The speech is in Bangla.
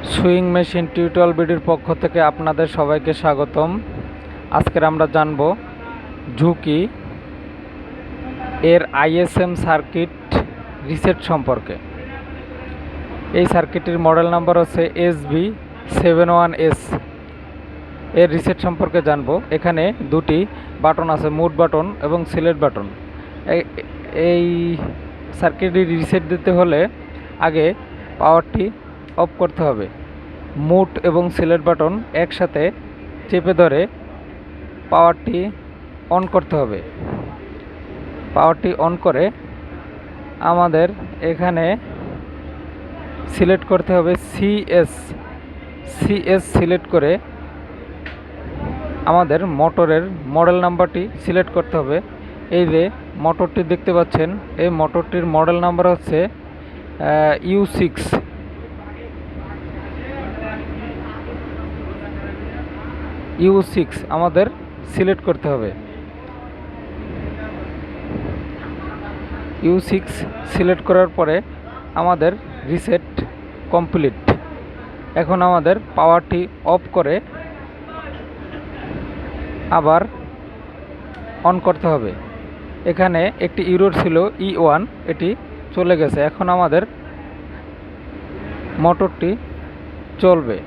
সুইং মেশিন টিউটোরিয়াল ভিডিওর পক্ষ থেকে আপনাদের সবাইকে স্বাগতম। আজকের আমরা জানব ঝুঁকি এর আইএসএম সার্কিট রিসেট সম্পর্কে। এই সার্কিটের মডেল নাম্বার হচ্ছে SB71S। এর রিসেট সম্পর্কে জানব। এখানে দুটি বাটন আছে, মুড বাটন এবং সিলেক্ট বাটন। এই সার্কিটটি রিসেট দিতে হলে আগে পাওয়ারটি অফ করতে হবে। মুড এবং সিলেক্ট বাটন একসাথে চেপে ধরে পাওয়ারটি অন করতে হবে। পাওয়ারটি অন করে আমাদের এখানে সিলেক্ট করতে হবে CS সিলেক্ট করে আমাদের মোটরের মডেল নাম্বারটি সিলেক্ট করতে হবে। এই যে মোটরটি দেখতে পাচ্ছেন, এই মোটরটির মডেল নাম্বার হচ্ছে U6 আমাদের সিলেক্ট করতে হবে। U6 সিলেক্ট করার পরে আমাদের রিসেট কমপ্লিট। এখন আমাদের পাওয়ারটি অফ করে আবার অন করতে হবে। এখানে একটি ইরর ছিল E1, এটি চলে গেছে। এখন আমাদের মোটরটি চলবে।